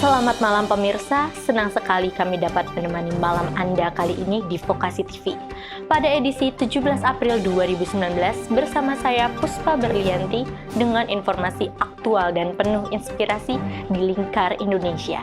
Selamat malam pemirsa, senang sekali kami dapat menemani malam Anda kali ini di Vokasi TV. Pada edisi 17 April 2019 bersama saya Puspa Berlianti dengan informasi aktual dan penuh inspirasi di lingkar Indonesia.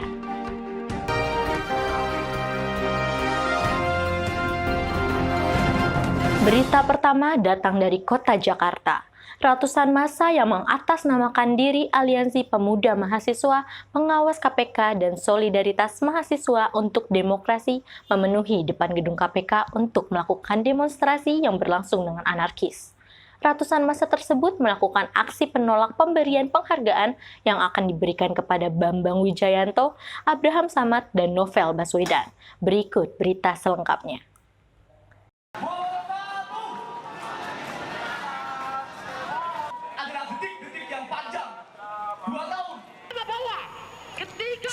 Berita pertama datang dari kota Jakarta. Ratusan massa yang mengatasnamakan diri Aliansi Pemuda Mahasiswa, Pengawas KPK, dan Solidaritas Mahasiswa untuk Demokrasi memenuhi depan gedung KPK untuk melakukan demonstrasi yang berlangsung dengan anarkis. Ratusan massa tersebut melakukan aksi penolak pemberian penghargaan yang akan diberikan kepada Bambang Wijayanto, Abraham Samad, dan Novel Baswedan. Berikut berita selengkapnya.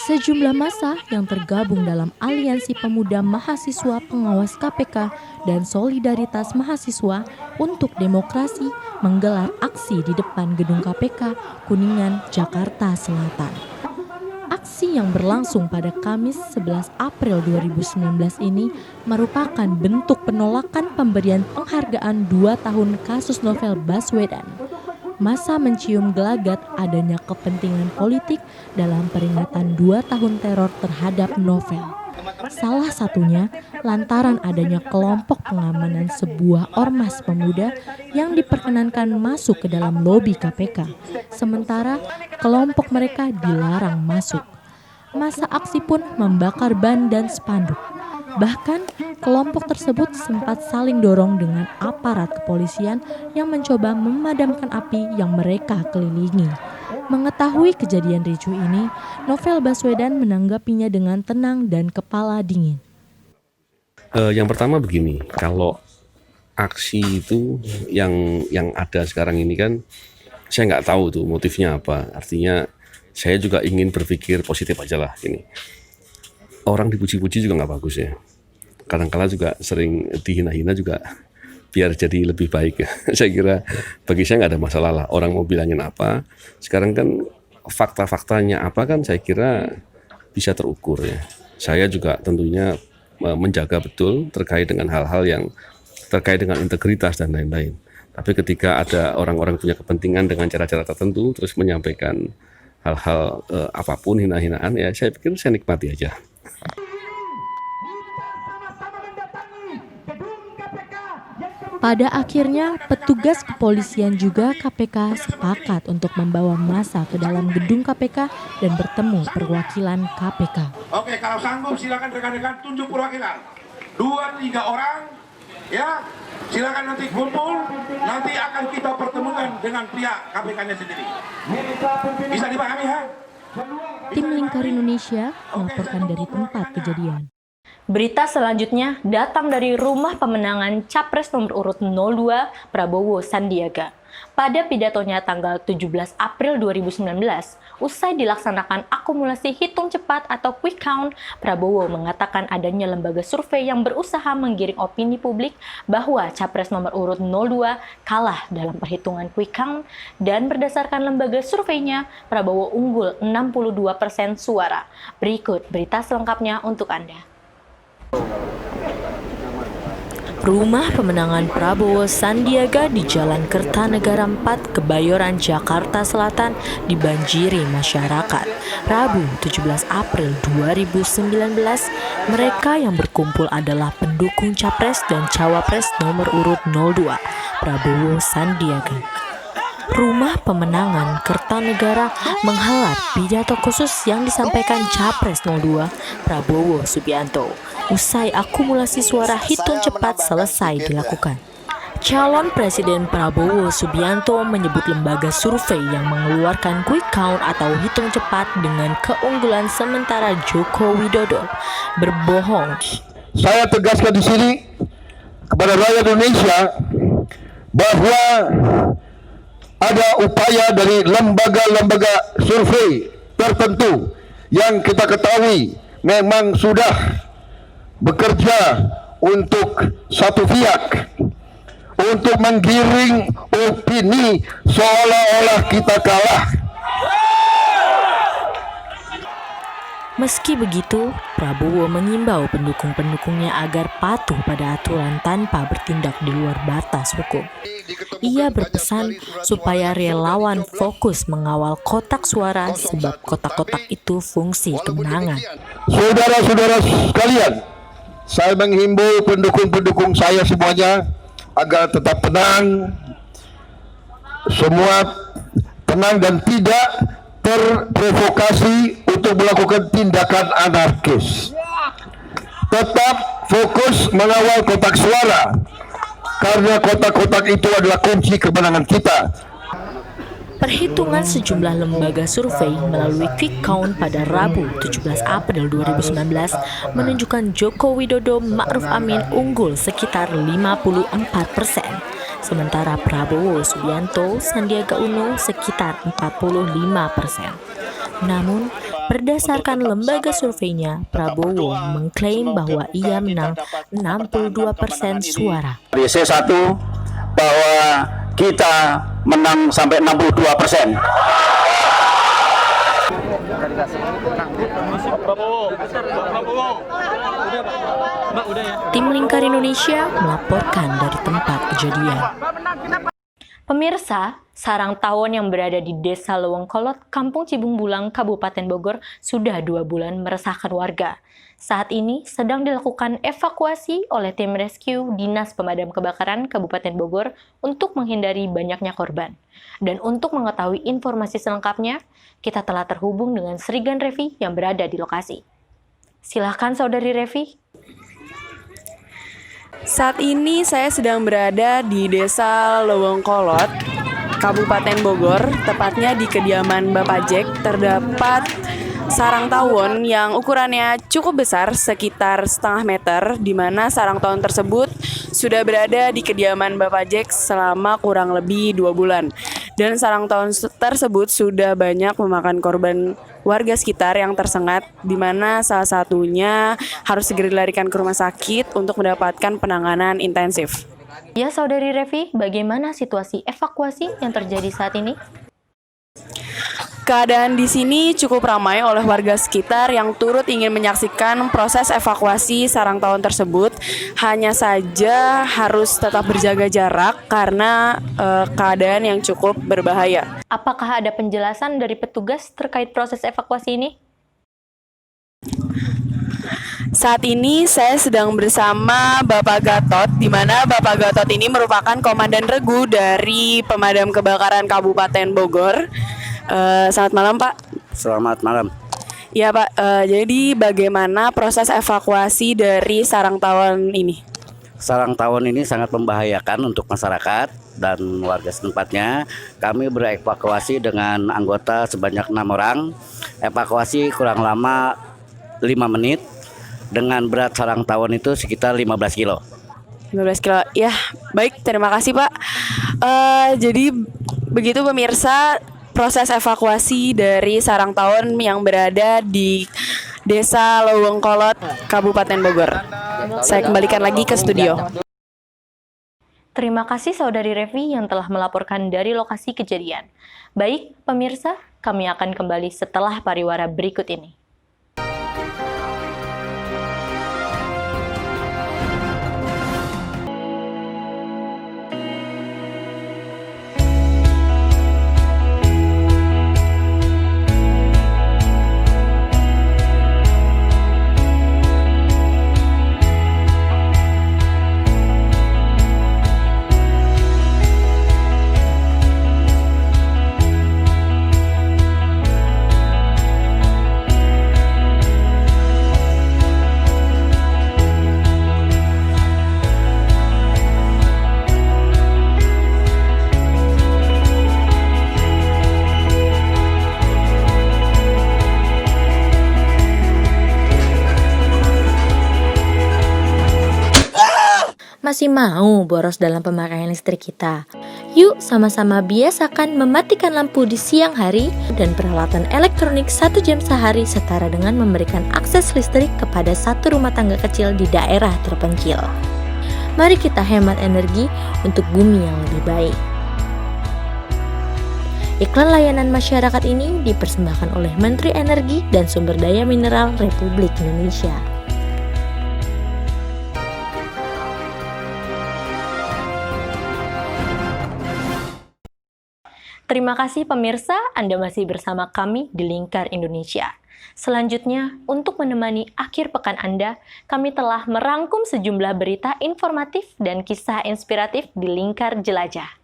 Sejumlah massa yang tergabung dalam Aliansi Pemuda Mahasiswa Pengawas KPK dan Solidaritas Mahasiswa untuk Demokrasi menggelar aksi di depan gedung KPK Kuningan, Jakarta Selatan. Aksi yang berlangsung pada Kamis 11 April 2019 ini merupakan bentuk penolakan pemberian penghargaan 2 tahun kasus Novel Baswedan. Massa mencium gelagat adanya kepentingan politik dalam peringatan 2 tahun teror terhadap Novel. Salah satunya lantaran adanya kelompok pengamanan sebuah ormas pemuda yang diperkenankan masuk ke dalam lobi KPK, sementara kelompok mereka dilarang masuk. Massa aksi pun membakar ban dan spanduk. Bahkan, kelompok tersebut sempat saling dorong dengan aparat kepolisian yang mencoba memadamkan api yang mereka kelilingi. Mengetahui kejadian ricuh ini, Novel Baswedan menanggapinya dengan tenang dan kepala dingin. Yang pertama begini, kalau aksi itu yang ada sekarang ini kan, saya nggak tahu tuh motifnya apa. Artinya saya juga ingin berpikir positif aja lah ini. Orang dipuji-puji juga nggak bagus ya. Kadang-kala juga sering dihina-hina juga biar jadi lebih baik. Saya kira bagi saya nggak ada masalah lah. Orang mau bilangin apa. Sekarang kan fakta-faktanya apa kan saya kira bisa terukur ya. Saya juga tentunya menjaga betul terkait dengan hal-hal yang terkait dengan integritas dan lain-lain. Tapi ketika ada orang-orang punya kepentingan dengan cara-cara tertentu terus menyampaikan hal-hal apapun hina-hinaan ya saya pikir saya nikmati aja. Pada akhirnya, petugas kepolisian juga KPK sepakat untuk membawa massa ke dalam gedung KPK dan bertemu perwakilan KPK. Oke, kalau sanggup silakan rekan-rekan tunjuk perwakilan. 2-3 orang, ya silakan nanti kumpul. Nanti akan kita pertemukan dengan pihak KPK-nya sendiri. Bisa dipahami ya? Tim Lingkar Indonesia melaporkan dari tempat kejadian. Berita selanjutnya datang dari rumah pemenangan Capres nomor urut 02 Prabowo Sandiaga. Pada pidatonya tanggal 17 April 2019, usai dilaksanakan akumulasi hitung cepat atau quick count, Prabowo mengatakan adanya lembaga survei yang berusaha menggiring opini publik bahwa Capres nomor urut 02 kalah dalam perhitungan quick count dan berdasarkan lembaga surveinya, Prabowo unggul 62% suara. Berikut berita selengkapnya untuk Anda. Rumah pemenangan Prabowo Sandiaga di Jalan Kertanegara 4, Kebayoran, Jakarta Selatan dibanjiri masyarakat. Rabu 17 April 2019, mereka yang berkumpul adalah pendukung Capres dan Cawapres nomor urut 02, Prabowo Sandiaga. Rumah pemenangan Kertanegara menghelat pidato khusus yang disampaikan Capres 02, Prabowo Subianto. Usai akumulasi suara hitung cepat selesai dilakukan. Calon Presiden Prabowo Subianto menyebut lembaga survei yang mengeluarkan quick count atau hitung cepat dengan keunggulan sementara Joko Widodo berbohong. Saya tegaskan di sini kepada rakyat Indonesia bahwa ada upaya dari lembaga-lembaga survei tertentu yang kita ketahui memang sudah bekerja untuk satu pihak, untuk menggiring opini seolah-olah kita kalah. Meski begitu, Prabowo mengimbau pendukung-pendukungnya agar patuh pada aturan tanpa bertindak di luar batas hukum. Ia berpesan supaya relawan fokus mengawal kotak suara sebab kotak-kotak itu fungsi kemenangan. Saudara-saudara sekalian, saya menghimbau pendukung-pendukung saya semuanya agar tetap tenang, semua tenang dan tidak terprovokasi untuk melakukan tindakan anarkis. Tetap fokus mengawal kotak suara, karena kotak-kotak itu adalah kunci kemenangan kita. Perhitungan sejumlah lembaga survei melalui quick count pada Rabu 17 April 2019 menunjukkan Joko Widodo Ma'ruf Amin unggul sekitar 54%. Sementara Prabowo Subianto Sandiaga Uno sekitar 45%. Namun, berdasarkan lembaga surveinya, Prabowo mengklaim bahwa ia menang 62% suara. Di C1 bahwa kita menang sampai 62%. Tim Lingkar Indonesia melaporkan dari tempat kejadian. Pemirsa, sarang tawon yang berada di Desa Lewengkolot, Kampung Cibung Bulang, Kabupaten Bogor sudah 2 bulan meresahkan warga. Saat ini sedang dilakukan evakuasi oleh tim rescue Dinas Pemadam Kebakaran Kabupaten Bogor untuk menghindari banyaknya korban. Dan untuk mengetahui informasi selengkapnya, kita telah terhubung dengan Srigan Revi yang berada di lokasi. Silahkan Saudari Revi. Saat ini saya sedang berada di Desa Lewengkolot, Kabupaten Bogor, tepatnya di kediaman Bapak Jack. Terdapat sarang tawon yang ukurannya cukup besar, sekitar setengah meter, di mana sarang tawon tersebut sudah berada di kediaman Bapak Jack selama kurang lebih 2 bulan. Dan sarang tawon tersebut sudah banyak memakan korban warga sekitar yang tersengat, di mana salah satunya harus segera dilarikan ke rumah sakit untuk mendapatkan penanganan intensif. Ya Saudari Revi, bagaimana situasi evakuasi yang terjadi saat ini? Keadaan di sini cukup ramai oleh warga sekitar yang turut ingin menyaksikan proses evakuasi sarang tawon tersebut. Hanya saja harus tetap berjaga jarak karena keadaan yang cukup berbahaya. Apakah ada penjelasan dari petugas terkait proses evakuasi ini? Saat ini saya sedang bersama Bapak Gatot, di mana Bapak Gatot ini merupakan Komandan Regu dari Pemadam Kebakaran Kabupaten Bogor. Selamat malam Pak. Selamat malam. Ya Pak, jadi bagaimana proses evakuasi dari sarang tawon ini? Sarang tawon ini sangat membahayakan untuk masyarakat dan warga setempatnya. Kami berevakuasi dengan anggota sebanyak 6 orang. Evakuasi kurang lama 5 menit. Dengan berat sarang tawon itu sekitar 15 kilo. 15 kilo, ya baik, terima kasih Pak. Jadi begitu pemirsa, proses evakuasi dari sarang tawon yang berada di Desa Lewengkolot, Kabupaten Bogor. Saya kembalikan lagi ke studio. Terima kasih Saudari Revi yang telah melaporkan dari lokasi kejadian. Baik, pemirsa, kami akan kembali setelah pariwara berikut ini. Masih mau boros dalam pemakaian listrik kita? Yuk sama-sama biasakan mematikan lampu di siang hari dan peralatan elektronik 1 jam sehari setara dengan memberikan akses listrik kepada 1 rumah tangga kecil di daerah terpencil. Mari kita hemat energi untuk bumi yang lebih baik. Iklan layanan masyarakat ini dipersembahkan oleh Menteri Energi dan Sumber Daya Mineral Republik Indonesia. Terima kasih pemirsa, Anda masih bersama kami di Lingkar Indonesia. Selanjutnya, untuk menemani akhir pekan Anda, kami telah merangkum sejumlah berita informatif dan kisah inspiratif di Lingkar Jelajah.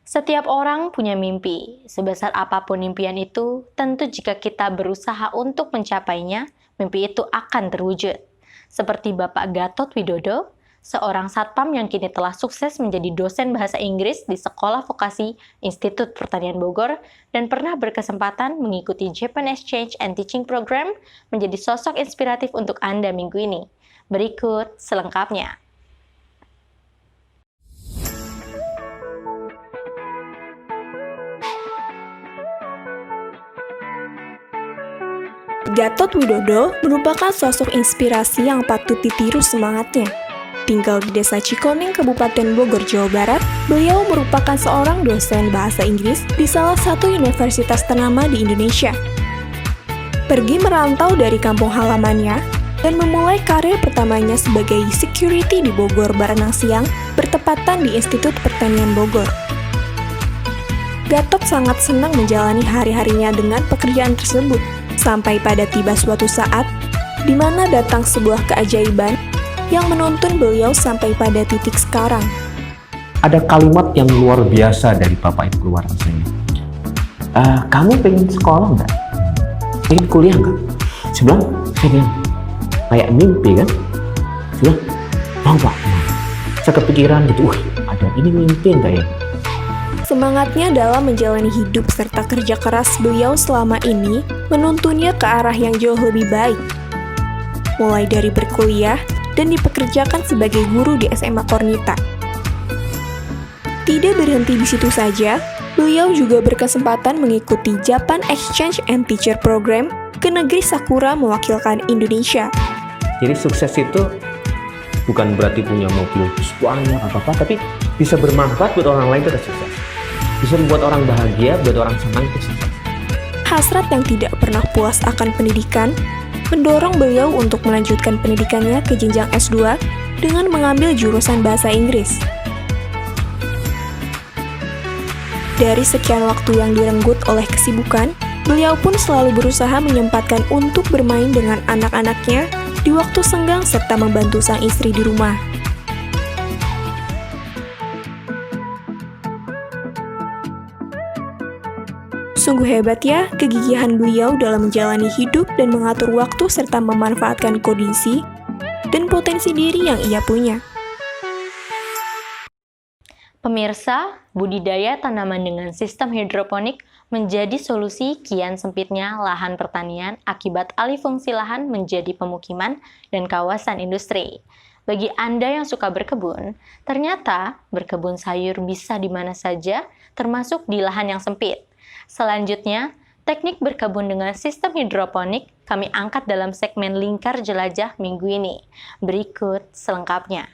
Setiap orang punya mimpi. Sebesar apapun impian itu, tentu jika kita berusaha untuk mencapainya, mimpi itu akan terwujud. Seperti Bapak Gatot Widodo, seorang satpam yang kini telah sukses menjadi dosen bahasa Inggris di Sekolah Vokasi Institut Pertanian Bogor dan pernah berkesempatan mengikuti Japan Exchange and Teaching Program, menjadi sosok inspiratif untuk Anda minggu ini. Berikut selengkapnya. Gatot Widodo merupakan sosok inspirasi yang patut ditiru semangatnya. Tinggal di Desa Cikoning, Kabupaten Bogor, Jawa Barat, beliau merupakan seorang dosen bahasa Inggris di salah satu universitas ternama di Indonesia. Pergi merantau dari kampung halamannya dan memulai karir pertamanya sebagai security di Bogor Baranang Siang, bertepatan di Institut Pertanian Bogor. Gatot sangat senang menjalani hari-harinya dengan pekerjaan tersebut. Sampai pada tiba suatu saat, di mana datang sebuah keajaiban yang menuntun beliau sampai pada titik sekarang. Ada kalimat yang luar biasa dari Bapak itu keluar rasanya. Kamu pengen sekolah nggak? Pengen kuliah nggak? Saya bilang, kayak mimpi kan? Saya bilang, mau Pak. Saya kepikiran gitu, ada ini mimpi enggak ya? Semangatnya dalam menjalani hidup serta kerja keras beliau selama ini menuntunnya ke arah yang jauh lebih baik. Mulai dari berkuliah dan dipekerjakan sebagai guru di SMA Kornita. Tidak berhenti di situ saja, beliau juga berkesempatan mengikuti Japan Exchange and Teacher Program ke negeri Sakura mewakilkan Indonesia. Jadi sukses itu bukan berarti punya mobil banyak apa-apa, tapi bisa bermanfaat buat orang lain itu adalah sukses. Bisa membuat orang bahagia, buat orang senang itu sukses. Hasrat yang tidak pernah puas akan pendidikan mendorong beliau untuk melanjutkan pendidikannya ke jenjang S2 dengan mengambil jurusan bahasa Inggris. Dari sekian waktu yang direnggut oleh kesibukan, beliau pun selalu berusaha menyempatkan untuk bermain dengan anak-anaknya di waktu senggang serta membantu sang istri di rumah. Sungguh hebat ya kegigihan beliau dalam menjalani hidup dan mengatur waktu serta memanfaatkan kondisi dan potensi diri yang ia punya. Pemirsa, budidaya tanaman dengan sistem hidroponik menjadi solusi kian sempitnya lahan pertanian akibat alih fungsi lahan menjadi pemukiman dan kawasan industri. Bagi Anda yang suka berkebun, ternyata berkebun sayur bisa di mana saja, termasuk di lahan yang sempit. Selanjutnya, teknik berkebun dengan sistem hidroponik kami angkat dalam segmen Lingkar Jelajah minggu ini. Berikut selengkapnya.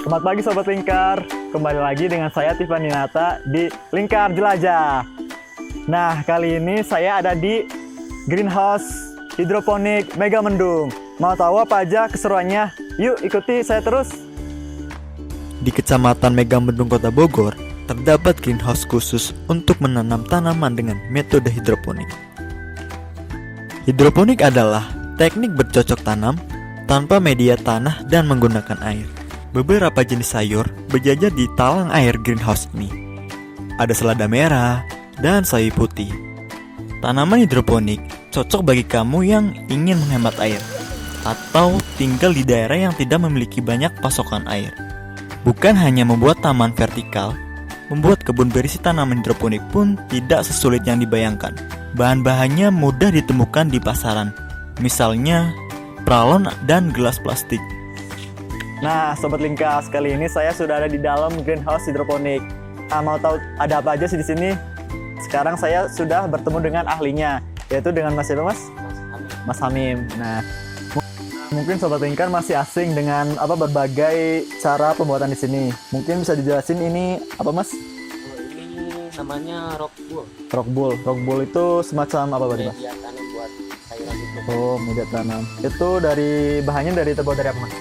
Selamat pagi Sobat Lingkar, kembali lagi dengan saya Tiffany Nata di Lingkar Jelajah. Nah, kali ini saya ada di Greenhouse Hidroponik Mega Mendung. Mau tahu apa aja keseruannya? Yuk ikuti saya terus. Di Kecamatan Mega Mendung Kota Bogor, terdapat greenhouse khusus untuk menanam tanaman dengan metode hidroponik. Hidroponik adalah teknik bercocok tanam tanpa media tanah dan menggunakan air. Beberapa jenis sayur berjajar di talang air greenhouse ini. Ada selada merah dan sawi putih. Tanaman hidroponik cocok bagi kamu yang ingin menghemat air atau tinggal di daerah yang tidak memiliki banyak pasokan air. Bukan hanya membuat taman vertikal, membuat kebun berisi tanaman hidroponik pun tidak sesulit yang dibayangkan. Bahan-bahannya mudah ditemukan di pasaran, misalnya pralon dan gelas plastik. Nah, Sobat Lingkas, kali ini saya sudah ada di dalam greenhouse hidroponik. Mau tahu ada apa aja sih di sini? Sekarang saya sudah bertemu dengan ahlinya, yaitu dengan Mas siapa, Mas? Mas Hamim. Nah, mungkin Sobat Lingkar masih asing dengan berbagai cara pembuatan di sini. Mungkin bisa dijelasin ini apa, Mas? Ini namanya rockwool. Rockwool itu semacam apa, Mas? Media tanam buat sayuran hidroponik. Oh, media tanam. Itu dari bahannya terbuat dari apa, Mas?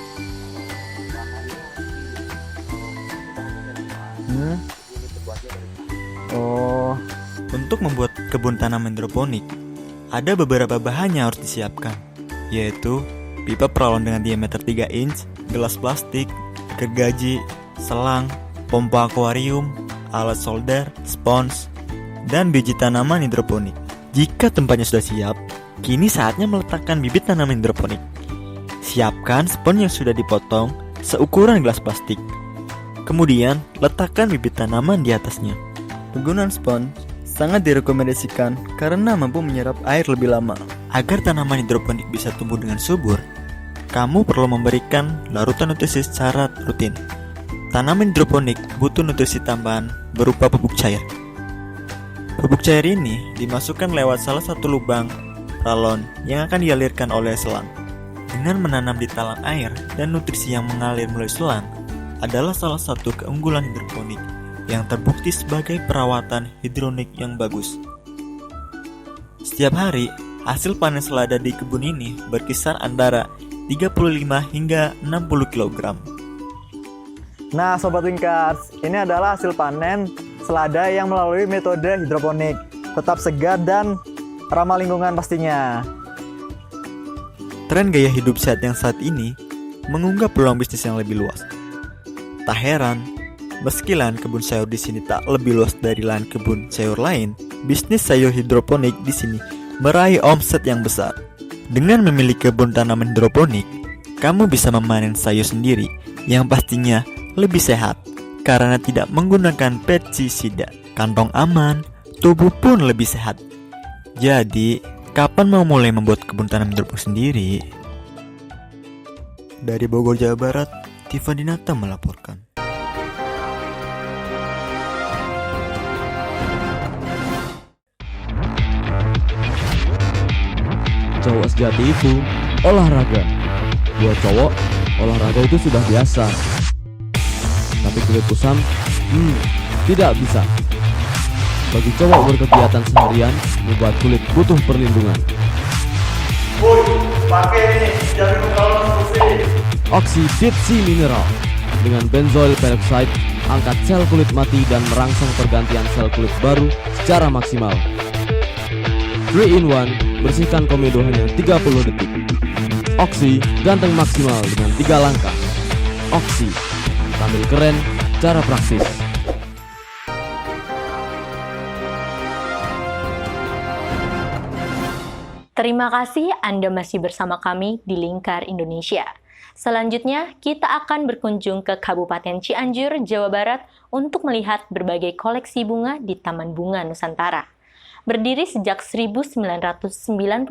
Oh, untuk membuat kebun tanaman hidroponik, ada beberapa bahan yang harus disiapkan, yaitu pipa pralon dengan diameter 3 inch, gelas plastik, gergaji, selang, pompa akuarium, alat solder, spons, dan biji tanaman hidroponik. Jika tempatnya sudah siap, kini saatnya meletakkan bibit tanaman hidroponik. Siapkan spons yang sudah dipotong seukuran gelas plastik. Kemudian, letakkan bibit tanaman di atasnya. Penggunaan spons sangat direkomendasikan karena mampu menyerap air lebih lama. Agar tanaman hidroponik bisa tumbuh dengan subur, kamu perlu memberikan larutan nutrisi secara rutin. Tanaman hidroponik butuh nutrisi tambahan berupa pupuk cair. Pupuk cair ini dimasukkan lewat salah satu lubang pralon yang akan dialirkan oleh selang. Dengan menanam di talang air dan nutrisi yang mengalir melalui selang adalah salah satu keunggulan hidroponik yang terbukti sebagai perawatan hidroponik yang bagus. Setiap hari, hasil panen selada di kebun ini berkisar antara 35 hingga 60 kg. nah Sobat Lingkars, ini adalah hasil panen selada yang melalui metode hidroponik. Tetap segar dan ramah lingkungan pastinya. Tren gaya hidup sehat yang saat ini mengunggah peluang bisnis yang lebih luas. Tak heran, meski lahan kebun sayur di sini tak lebih luas dari lahan kebun sayur lain, bisnis sayur hidroponik di sini meraih omset yang besar. Dengan memiliki kebun tanaman hidroponik, kamu bisa memanen sayur sendiri yang pastinya lebih sehat karena tidak menggunakan pestisida. Kantong aman, tubuh pun lebih sehat. Jadi, kapan mau mulai membuat kebun tanam hidroponik sendiri? Dari Bogor, Jawa Barat, Tifa Dinata melaporkan. Cowok sejati itu olahraga. Buat cowok, olahraga itu sudah biasa. Tapi kulit kusam, tidak bisa. Bagi cowok berkegiatan seharian, membuat kulit butuh perlindungan. Pakai ini, jangan kalau Oxy Deep Sea Mineral dengan benzoyl peroxide angkat sel kulit mati dan merangsang pergantian sel kulit baru secara maksimal. 3 in 1, bersihkan komedo hanya 30 detik. Oxy ganteng maksimal dengan 3 langkah. Oxy, tampil keren, cara praktis. Terima kasih Anda masih bersama kami di Lingkar Indonesia. Selanjutnya, kita akan berkunjung ke Kabupaten Cianjur, Jawa Barat untuk melihat berbagai koleksi bunga di Taman Bunga Nusantara. Berdiri sejak 1995,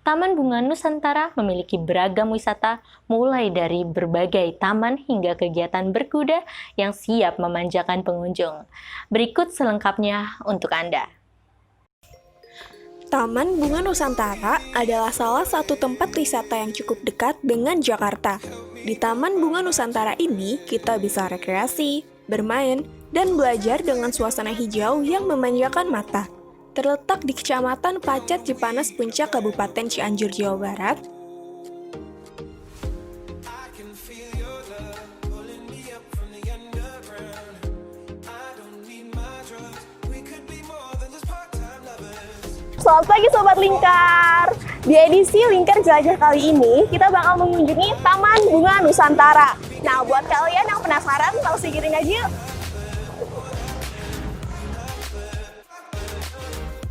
Taman Bunga Nusantara memiliki beragam wisata mulai dari berbagai taman hingga kegiatan berkuda yang siap memanjakan pengunjung. Berikut selengkapnya untuk Anda. Taman Bunga Nusantara adalah salah satu tempat wisata yang cukup dekat dengan Jakarta. Di Taman Bunga Nusantara ini, kita bisa rekreasi, bermain, dan belajar dengan suasana hijau yang memanjakan mata. Terletak di Kecamatan Pacet Cipanas Puncak, Kabupaten Cianjur, Jawa Barat, Selamat pagi Sobat Lingkar. Di edisi Lingkar Jelajah kali ini, kita bakal mengunjungi Taman Bunga Nusantara. Nah, buat kalian yang penasaran, langsung giring aja yuk.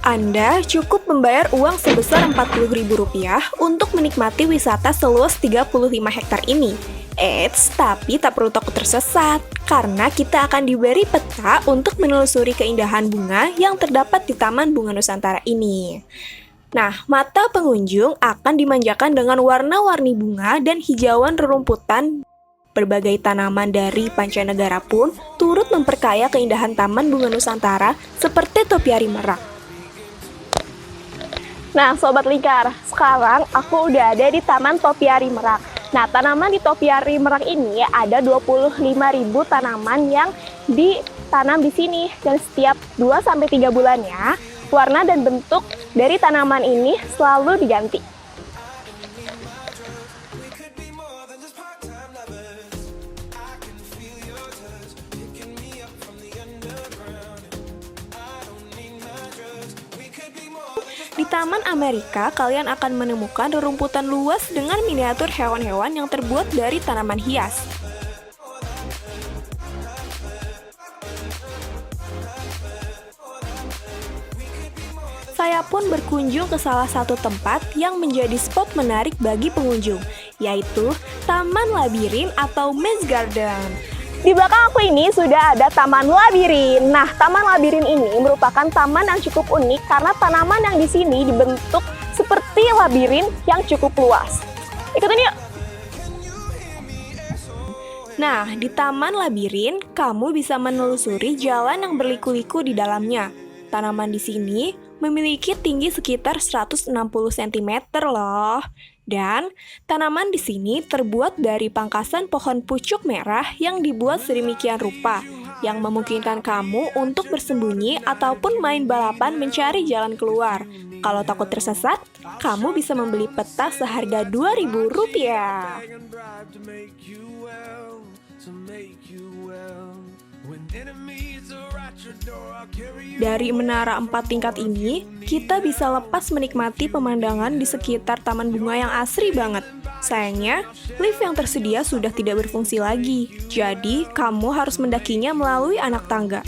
Anda cukup membayar uang sebesar Rp40.000 untuk menikmati wisata seluas 35 hektar ini. Eits, tapi tak perlu takut tersesat, karena kita akan diberi peta untuk menelusuri keindahan bunga yang terdapat di Taman Bunga Nusantara ini. Nah, mata pengunjung akan dimanjakan dengan warna-warni bunga dan hijauan rerumputan. Berbagai tanaman dari pancanegara pun turut memperkaya keindahan Taman Bunga Nusantara seperti topiari merak. Nah, Sobat Lingkar, sekarang aku udah ada di Taman Topiari Merak. Nah, tanaman di Topiari Merak ini ada 25.000 tanaman yang ditanam di sini. Dan setiap 2-3 bulannya, warna dan bentuk dari tanaman ini selalu diganti. Di Taman Amerika, kalian akan menemukan rerumputan luas dengan miniatur hewan-hewan yang terbuat dari tanaman hias. Saya pun berkunjung ke salah satu tempat yang menjadi spot menarik bagi pengunjung, yaitu Taman Labirin atau Maze Garden. Di belakang aku ini sudah ada Taman Labirin. Nah, Taman Labirin ini merupakan taman yang cukup unik karena tanaman yang di sini dibentuk seperti labirin yang cukup luas. Ikutin yuk! Nah, di Taman Labirin, kamu bisa menelusuri jalan yang berliku-liku di dalamnya. Tanaman di sini memiliki tinggi sekitar 160 cm loh. Dan tanaman di sini terbuat dari pangkasan pohon pucuk merah yang dibuat sedemikian rupa, yang memungkinkan kamu untuk bersembunyi ataupun main balapan mencari jalan keluar. Kalau takut tersesat, kamu bisa membeli peta seharga Rp2.000. Dari menara 4 tingkat ini, kita bisa lepas menikmati pemandangan di sekitar taman bunga yang asri banget. Sayangnya, lift yang tersedia sudah tidak berfungsi lagi, jadi kamu harus mendakinya melalui anak tangga.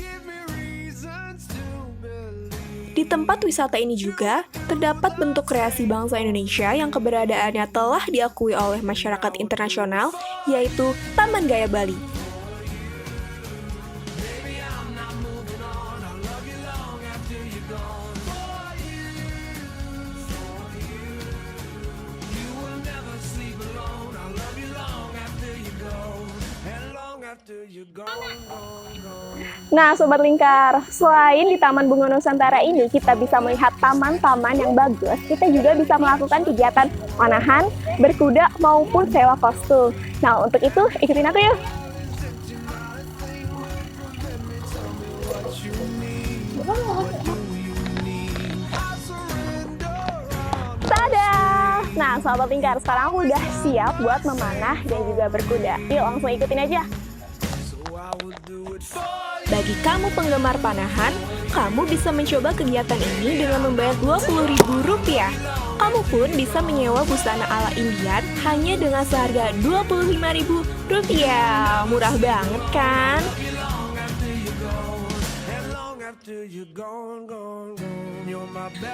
Di tempat wisata ini juga, terdapat bentuk kreasi bangsa Indonesia yang keberadaannya telah diakui oleh masyarakat internasional, yaitu Taman Gaya Bali. Nah, Sobat Lingkar, selain di Taman Bunga Nusantara ini kita bisa melihat taman-taman yang bagus, kita juga bisa melakukan kegiatan panahan, berkuda, maupun sewa kostum. Nah, untuk itu ikutin aku yuk! Tada! Nah, Sobat Lingkar, sekarang aku udah siap buat memanah dan juga berkuda. Yuk, langsung ikutin aja! Bagi kamu penggemar panahan, kamu bisa mencoba kegiatan ini dengan membayar Rp20.000. Kamu pun bisa menyewa busana ala Indian hanya dengan seharga Rp25.000. Murah banget kan?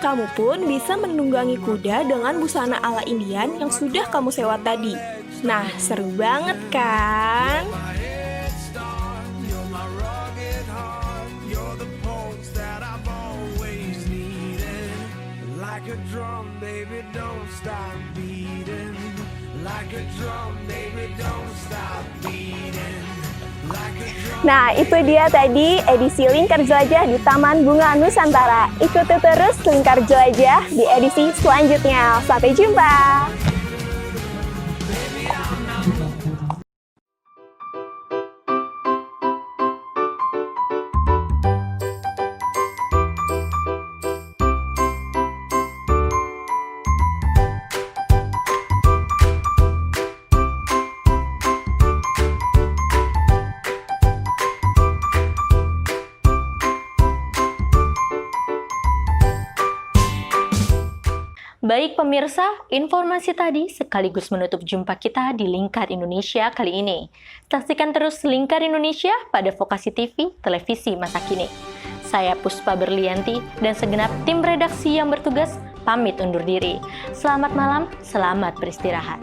Kamu pun bisa menunggangi kuda dengan busana ala Indian yang sudah kamu sewa tadi. Nah, seru banget kan? Nah, itu dia tadi edisi Lingkar Jelajah di Taman Bunga Nusantara. Ikuti terus Lingkar Jelajah di edisi selanjutnya. Sampai jumpa! Baik pemirsa, informasi tadi sekaligus menutup jumpa kita di Lingkar Indonesia kali ini. Saksikan terus Lingkar Indonesia pada Vokasi TV, televisi masa kini. Saya Puspa Berlianti dan segenap tim redaksi yang bertugas pamit undur diri. Selamat malam, selamat beristirahat.